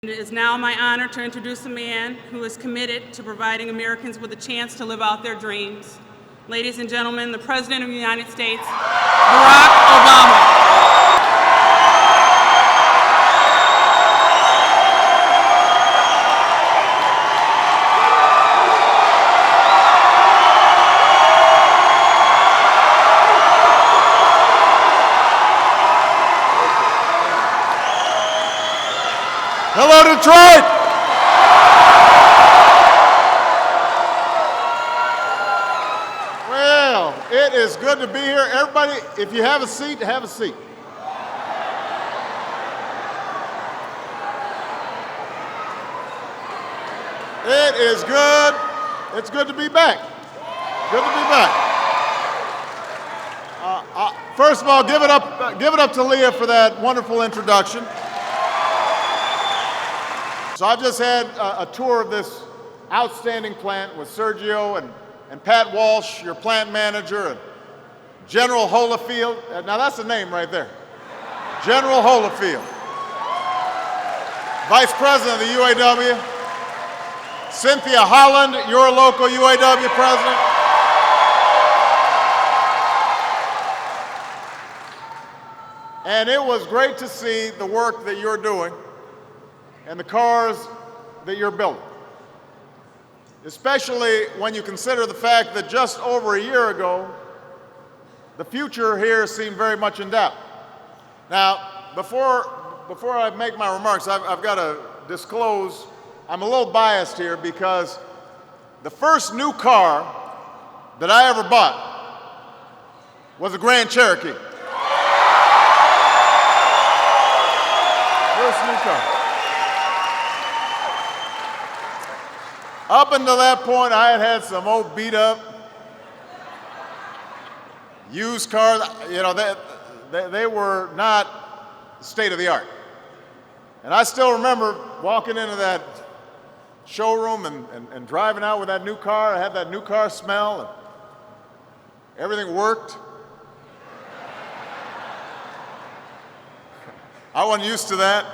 It is now my honor to introduce a man who is committed to providing Americans with a chance to live out their dreams. Ladies and gentlemen, the President of the United States, Barack Obama. Hello, Detroit! Well, it is good to be here. Everybody, if you have a seat, have a seat. It is good. It's good to be back. Good to be back. First of all, give it up to Leah for that wonderful introduction. So I've just had a tour of this outstanding plant with Sergio and Pat Walsh, your plant manager, and General Holyfield. Now that's the name right there. General Holyfield. Vice President of the UAW. Cynthia Holland, your local UAW president. And it was great to see the work that you're doing and the cars that you're building, especially when you consider the fact that just over a year ago, the future here seemed very much in doubt. Now, before I make my remarks, I've got to disclose, I'm a little biased here because the first new car that I ever bought was a Grand Cherokee. First new car. Up until that point, I had some old beat up, used cars. You know, they were not state of the art. And I still remember walking into that showroom and driving out with that new car. I had that new car smell, and everything worked. I wasn't used to that.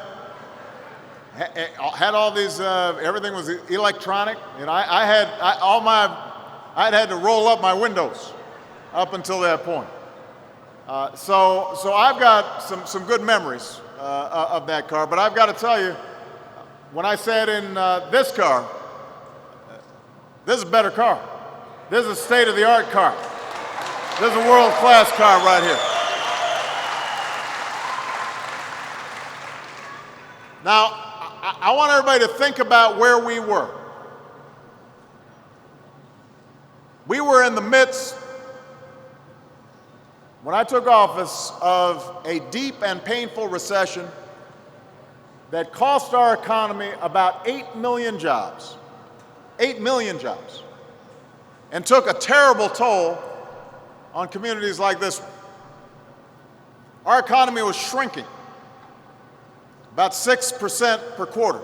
Had all these, everything was electronic. You know, I had to roll up my windows up until that point. So I've got some good memories of that car, but I've got to tell you, when I sat in this car, this is a better car. This is a state-of-the-art car. This is a world-class car right here. Now, I want everybody to think about where we were. We were in the midst, when I took office, of a deep and painful recession that cost our economy about 8 million jobs. 8 million jobs. And took a terrible toll on communities like this one. Our economy was shrinking. About 6% per quarter.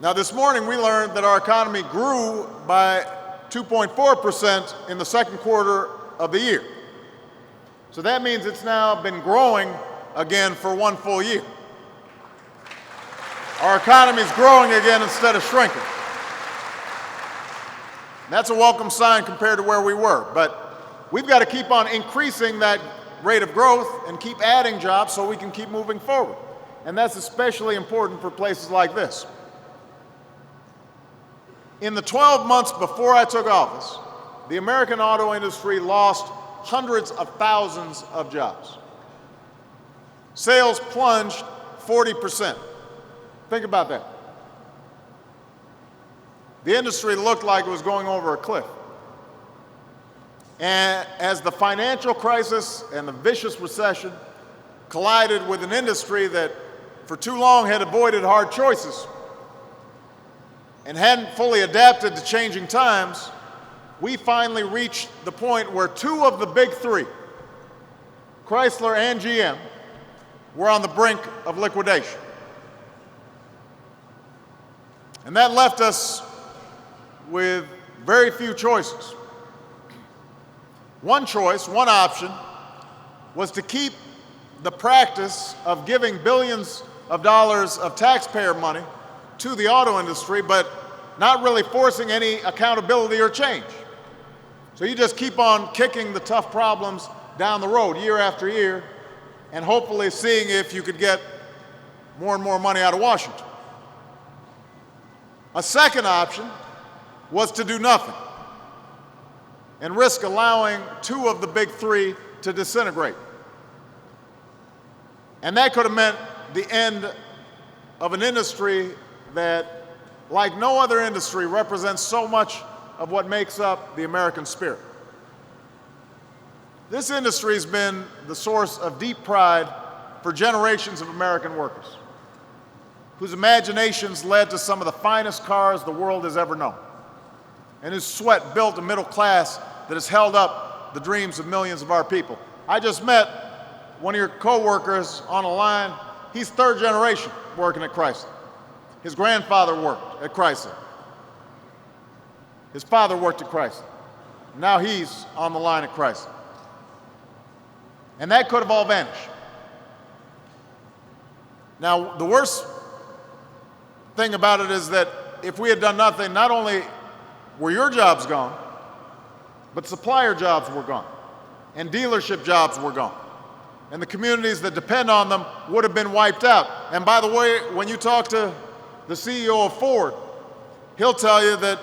Now this morning we learned that our economy grew by 2.4% in the second quarter of the year. So that means it's now been growing again for one full year. Our economy is growing again instead of shrinking. That's a welcome sign compared to where we were, but we've got to keep on increasing that rate of growth and keep adding jobs so we can keep moving forward. And that's especially important for places like this. In the 12 months before I took office, the American auto industry lost hundreds of thousands of jobs. Sales plunged 40%. Think about that. The industry looked like it was going over a cliff. And as the financial crisis and the vicious recession collided with an industry that for too long had avoided hard choices and hadn't fully adapted to changing times, we finally reached the point where two of the big three, Chrysler and GM, were on the brink of liquidation. And that left us with very few choices. One choice, one option, was to keep the practice of giving billions of dollars of taxpayer money to the auto industry, but not really forcing any accountability or change. So you just keep on kicking the tough problems down the road year after year, and hopefully seeing if you could get more and more money out of Washington. A second option was to do nothing and risk allowing two of the big three to disintegrate. And that could have meant the end of an industry that, like no other industry, represents so much of what makes up the American spirit. This industry has been the source of deep pride for generations of American workers, whose imaginations led to some of the finest cars the world has ever known, and whose sweat built a middle class that has held up the dreams of millions of our people. I just met one of your co-workers on a line. He's third generation working at Chrysler. His grandfather worked at Chrysler. His father worked at Chrysler. Now he's on the line at Chrysler. And that could have all vanished. Now, the worst thing about it is that if we had done nothing, not only were your jobs gone, but supplier jobs were gone, and dealership jobs were gone, and the communities that depend on them would have been wiped out. And by the way, when you talk to the CEO of Ford, he'll tell you that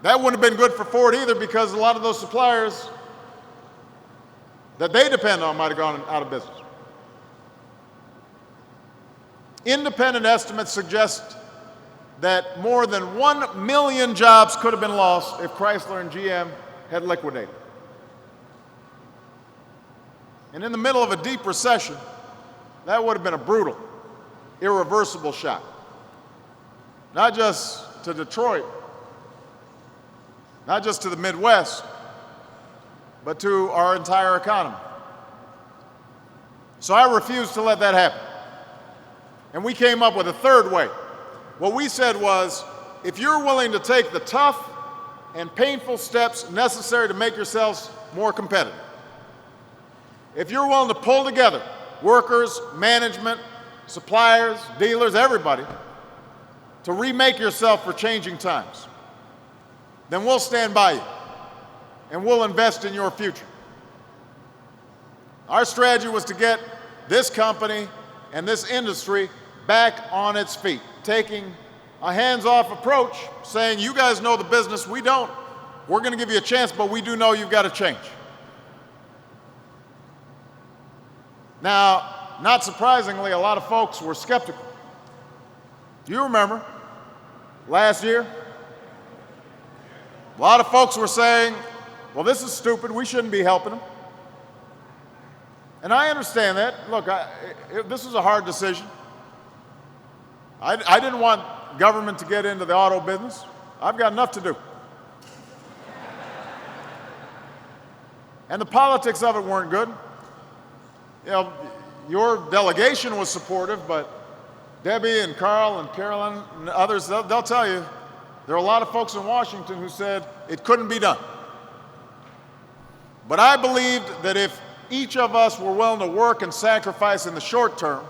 that wouldn't have been good for Ford either, because a lot of those suppliers that they depend on might have gone out of business. Independent estimates suggest that more than 1 million jobs could have been lost if Chrysler and GM had liquidated. And in the middle of a deep recession, that would have been a brutal, irreversible shock. Not just to Detroit, not just to the Midwest, but to our entire economy. So I refused to let that happen. And we came up with a third way. What we said was, if you're willing to take the tough and painful steps necessary to make yourselves more competitive, if you're willing to pull together workers, management, suppliers, dealers, everybody, to remake yourself for changing times, then we'll stand by you and we'll invest in your future. Our strategy was to get this company and this industry back on its feet, taking a hands-off approach, saying, you guys know the business, we don't. We're going to give you a chance, but we do know you've got to change. Now, not surprisingly, a lot of folks were skeptical. Do you remember last year? A lot of folks were saying, well, this is stupid, we shouldn't be helping them. And I understand that. Look, this was a hard decision. I didn't want government to get into the auto business. I've got enough to do. And the politics of it weren't good. You know, your delegation was supportive, but Debbie and Carl and Carolyn and others, they'll tell you, there are a lot of folks in Washington who said it couldn't be done. But I believed that if each of us were willing to work and sacrifice in the short term,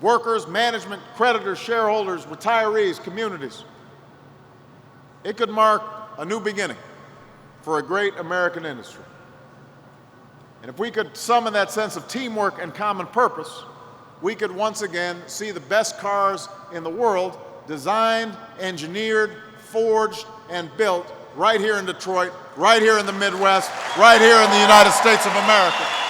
workers, management, creditors, shareholders, retirees, communities, it could mark a new beginning for a great American industry. And if we could summon that sense of teamwork and common purpose, we could once again see the best cars in the world designed, engineered, forged, and built right here in Detroit, right here in the Midwest, right here in the United States of America.